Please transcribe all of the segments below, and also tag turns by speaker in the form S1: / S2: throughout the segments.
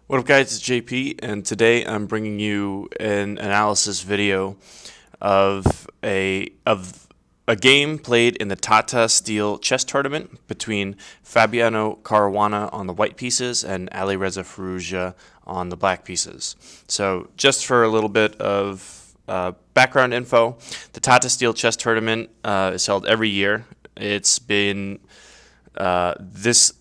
S1: What up, guys? It's JP, and today I'm bringing you an analysis video of a game played in the Tata Steel chess tournament between Fabiano Caruana on the white pieces and Alireza Firouzja on the black pieces. So, just for a little bit of background info, the Tata Steel chess tournament is held every year. It's been this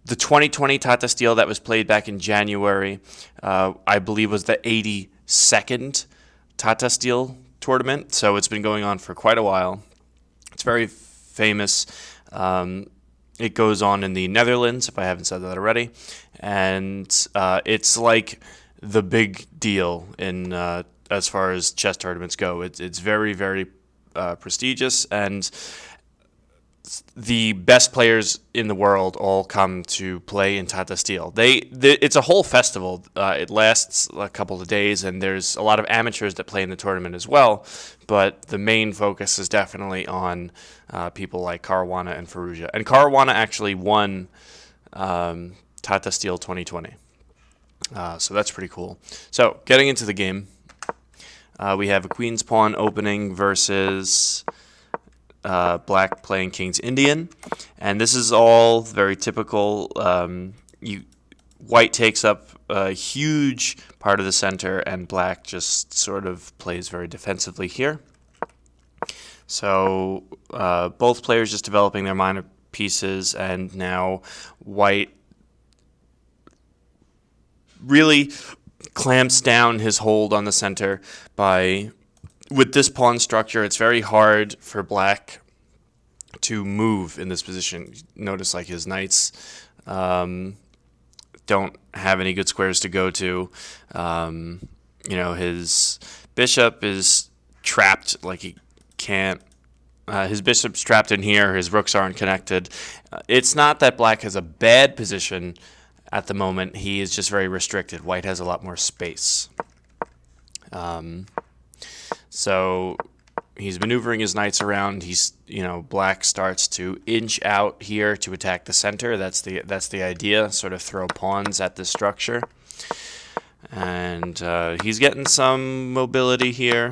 S1: the 2020 Tata Steel that was played back in January, I believe, was the 82nd Tata Steel tournament. So it's been going on for quite a while. It's very famous. It goes on in the Netherlands, if I haven't said that already, and it's like the big deal in as far as chess tournaments go. It's very, very prestigious, and the best players in the world all come to play in Tata Steel. It's a whole festival. It lasts a couple of days, and there's a lot of amateurs that play in the tournament as well. But the main focus is definitely on people like Caruana and Firouzja. And Caruana actually won Tata Steel 2020. So that's pretty cool. So getting into the game, we have a Queen's Pawn opening versus Black playing King's Indian, and this is all very typical. White takes up a huge part of the center, and Black just sort of plays very defensively here. So both players just developing their minor pieces, and now White really clamps down his hold on the center by. With this pawn structure, it's very hard for Black to move in this position. Notice like his knights don't have any good squares to go to. His bishop is trapped, like he can't. His bishop's trapped in here. His rooks aren't connected. It's not that Black has a bad position at the moment. He is just very restricted. White has a lot more space. So he's maneuvering his knights around. Black starts to inch out here to attack the center. That's the idea. Sort of throw pawns at this structure, and he's getting some mobility here.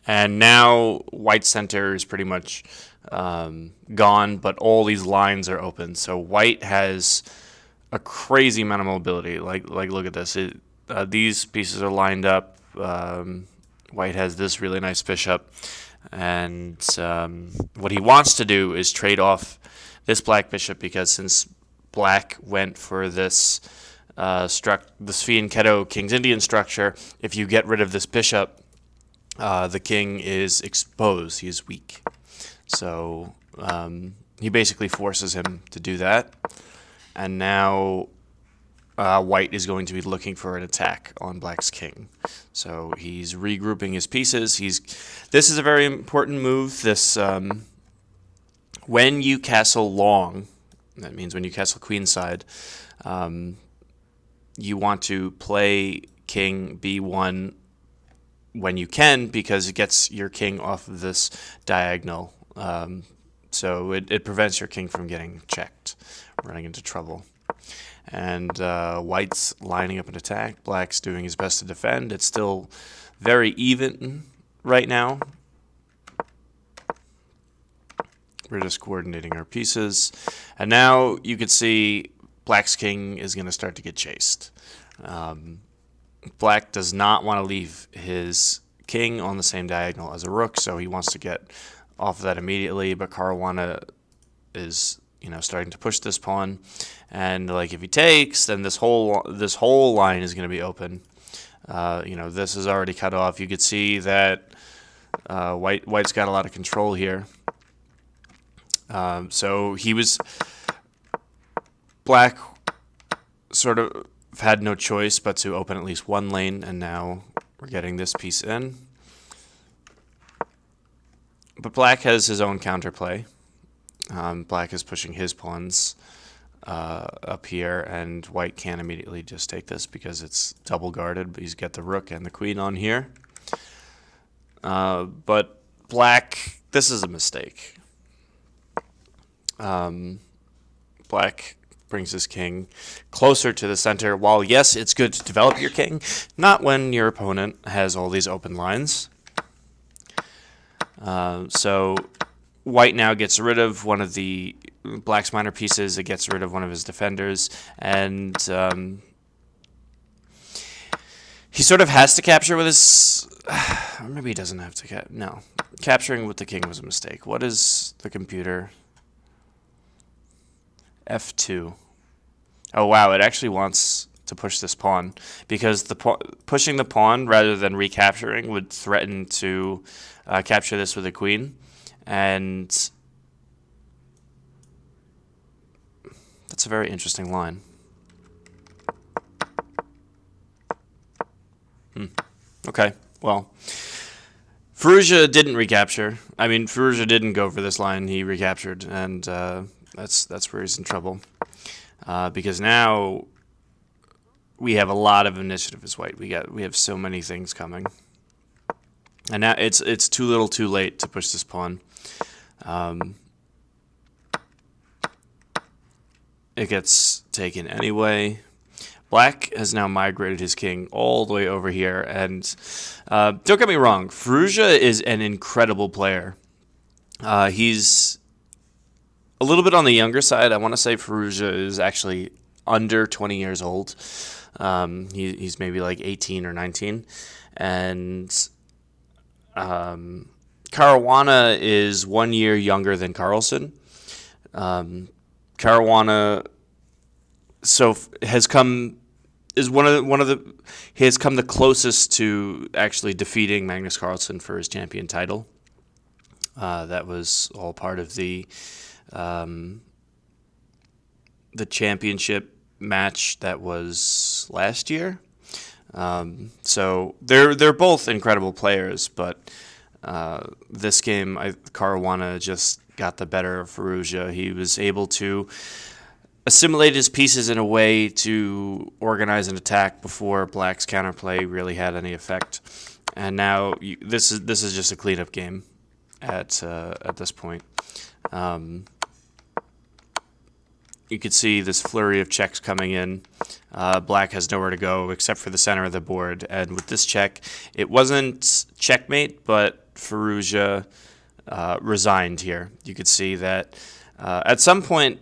S1: And now White's center is pretty much gone, but all these lines are open. So White has a crazy amount of mobility. Like look at this. These pieces are lined up. White has this really nice bishop, and what he wants to do is trade off this Black bishop, because since Black went for this the Svi and Keto King's Indian structure, if you get rid of this bishop, the king is exposed. He is weak. So he basically forces him to do that. And now White is going to be looking for an attack on Black's king. So he's regrouping his pieces. This is a very important move. When you castle long, that means when you castle queenside, you want to play king b1 when you can, because it gets your king off of this diagonal. So it prevents your king from getting checked, running into trouble. And White's lining up an attack. Black's doing his best to defend. It's still very even right now. We're just coordinating our pieces. And now you can see Black's king is going to start to get chased. Black does not want to leave his king on the same diagonal as a rook, so he wants to get off of that immediately. But Caruana is, starting to push this pawn, and like if he takes, then this whole line is going to be open. This is already cut off. You could see that White's got a lot of control here. So Black sort of had no choice but to open at least one lane, and now we're getting this piece in. But Black has his own counterplay. Black is pushing his pawns up here, and White can't immediately just take this because it's double guarded, but he's got the rook and the queen on here. But Black this is a mistake. Black brings his king closer to the center. While, yes, it's good to develop your king, not when your opponent has all these open lines. So white now gets rid of one of the black's minor pieces. It gets rid of one of his defenders. And he sort of has to capture with his... Or maybe he doesn't have to... No. Capturing with the king was a mistake. What is the computer... F2. Oh wow, it actually wants to push this pawn because pushing the pawn rather than recapturing would threaten to capture this with a queen, and that's a very interesting line. Okay, well, Firouzja didn't recapture. I mean, Firouzja didn't go for this line. He recaptured, and that's where he's in trouble. Because now we have a lot of initiative as white. We have so many things coming, and now it's too little, too late to push this pawn. It gets taken anyway. Black has now migrated his king all the way over here, and don't get me wrong, Firouzja is an incredible player. He's a little bit on the younger side. I want to say Firouzja is actually under 20 years old. He's maybe like 18 or 19. And Caruana is 1 year younger than Carlsen. Caruana has come the closest to actually defeating Magnus Carlsen for his champion title. That was all part of the championship match that was last year. So they're both incredible players, but this game, Caruana just got the better of Firouzja. He was able to assimilate his pieces in a way to organize an attack before Black's counterplay really had any effect. And now this is just a cleanup game at this point. You could see this flurry of checks coming in. Black has nowhere to go except for the center of the board. And with this check, it wasn't checkmate, but Firouzja resigned here. You could see that at some point,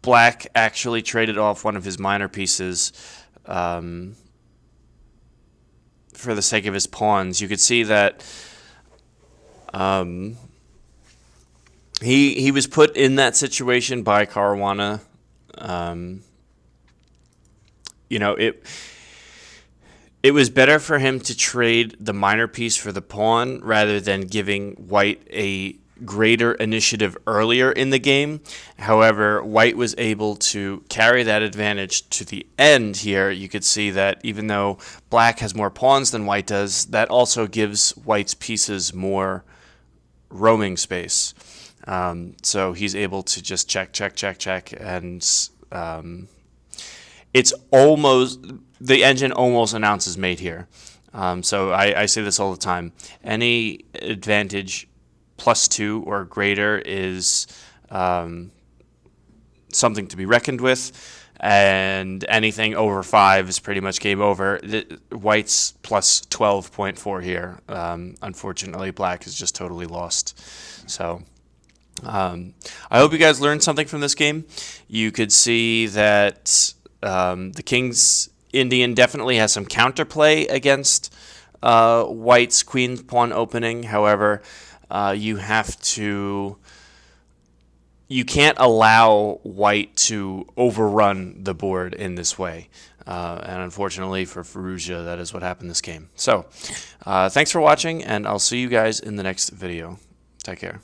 S1: Black actually traded off one of his minor pieces for the sake of his pawns. You could see that he was put in that situation by Caruana. It was better for him to trade the minor piece for the pawn rather than giving white a greater initiative earlier in the game. However, white was able to carry that advantage to the end here. You could see that even though black has more pawns than white does, that also gives white's pieces more roaming space. So he's able to just check, and it's almost, the engine almost announces mate here. So I say this all the time. Any advantage +2 or greater is something to be reckoned with, and anything over 5 is pretty much game over. White's +12.4 here. Unfortunately, black is just totally lost. So I hope you guys learned something from this game. You could see that the King's Indian definitely has some counterplay against white's queen pawn opening. However, you can't allow white to overrun the board in this way. And unfortunately for Firouzja, that is what happened this game. So, thanks for watching, and I'll see you guys in the next video. Take care.